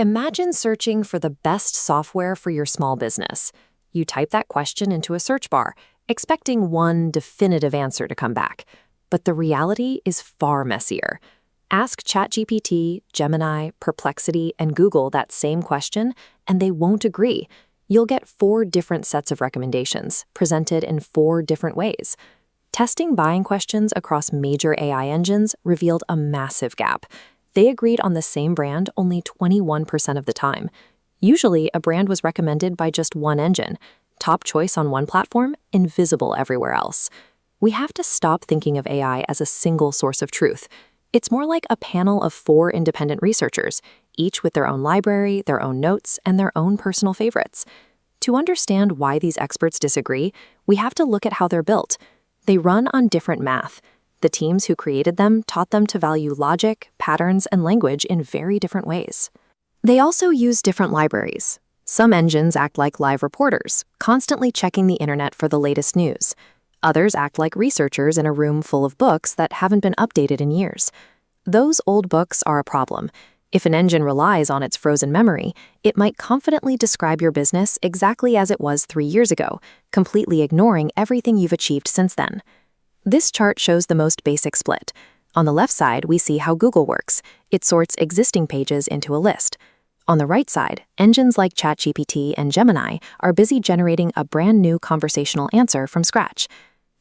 Imagine searching for the best software for your small business. You type that question into a search bar, expecting one definitive answer to come back. But the reality is far messier. Ask ChatGPT, Gemini, Perplexity, and Google that same question, and they won't agree. You'll get 4 different sets of recommendations, presented in 4 different ways. Testing buying questions across major AI engines revealed a massive gap. They agreed on the same brand only 21% of the time. Usually, a brand was recommended by just one engine. Top choice on one platform, invisible everywhere else. We have to stop thinking of AI as a single source of truth. It's more like a panel of 4 independent researchers, each with their own library, their own notes, and their own personal favorites. To understand why these experts disagree, we have to look at how they're built. They run on different math. The teams who created them taught them to value logic, patterns, and language in very different ways. They also use different libraries. Some engines act like live reporters, constantly checking the internet for the latest news. Others act like researchers in a room full of books that haven't been updated in years. Those old books are a problem. If an engine relies on its frozen memory, it might confidently describe your business exactly as it was 3 years ago, completely ignoring everything you've achieved since then. This chart shows the most basic split. On the left side, we see how Google works. It sorts existing pages into a list. On the right side, engines like ChatGPT and Gemini are busy generating a brand new conversational answer from scratch.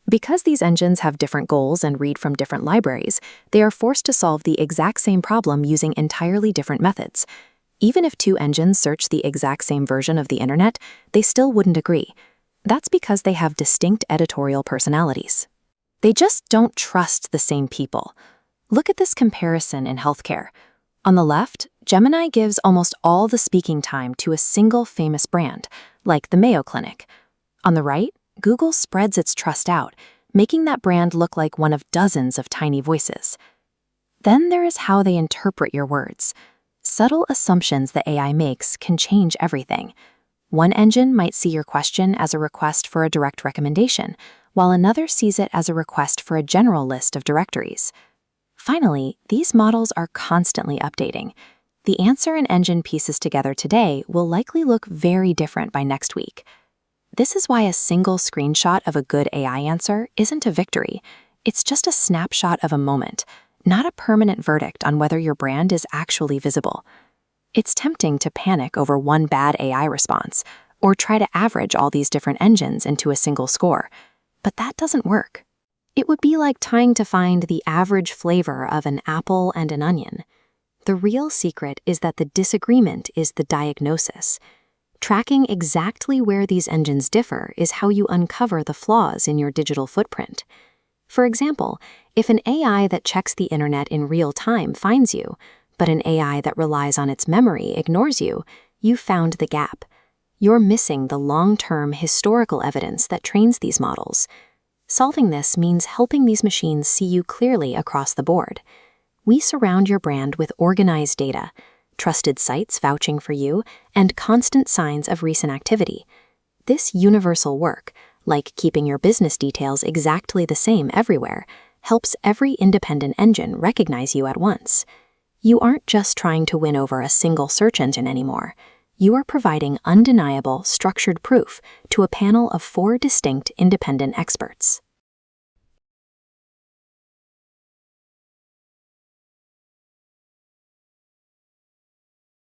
Because these engines have different goals and read from different libraries, they are forced to solve the exact same problem using entirely different methods. Even if 2 engines search the exact same version of the internet, they still wouldn't agree. That's because they have distinct editorial personalities. They just don't trust the same people. Look at this comparison in healthcare. On the left, Gemini gives almost all the speaking time to a single famous brand, like the Mayo Clinic. On the right, Google spreads its trust out, making that brand look like one of dozens of tiny voices. Then there is how they interpret your words. Subtle assumptions the AI makes can change everything. One engine might see your question as a request for a direct recommendation, while another sees it as a request for a general list of directories. Finally, these models are constantly updating. The answer an engine pieces together today will likely look very different by next week. This is why a single screenshot of a good AI answer isn't a victory. It's just a snapshot of a moment, not a permanent verdict on whether your brand is actually visible. It's tempting to panic over one bad AI response, or try to average all these different engines into a single score. But that doesn't work. It would be like trying to find the average flavor of an apple and an onion. The real secret is that the disagreement is the diagnosis. Tracking exactly where these engines differ is how you uncover the flaws in your digital footprint. For example, if an AI that checks the internet in real time finds you, but an AI that relies on its memory ignores you, you've found the gap. You're missing the long-term historical evidence that trains these models. Solving this means helping these machines see you clearly across the board. We surround your brand with organized data, trusted sites vouching for you, and constant signs of recent activity. This universal work, like keeping your business details exactly the same everywhere, helps every independent engine recognize you at once. You aren't just trying to win over a single search engine anymore. You are providing undeniable, structured proof to a panel of 4 distinct independent experts.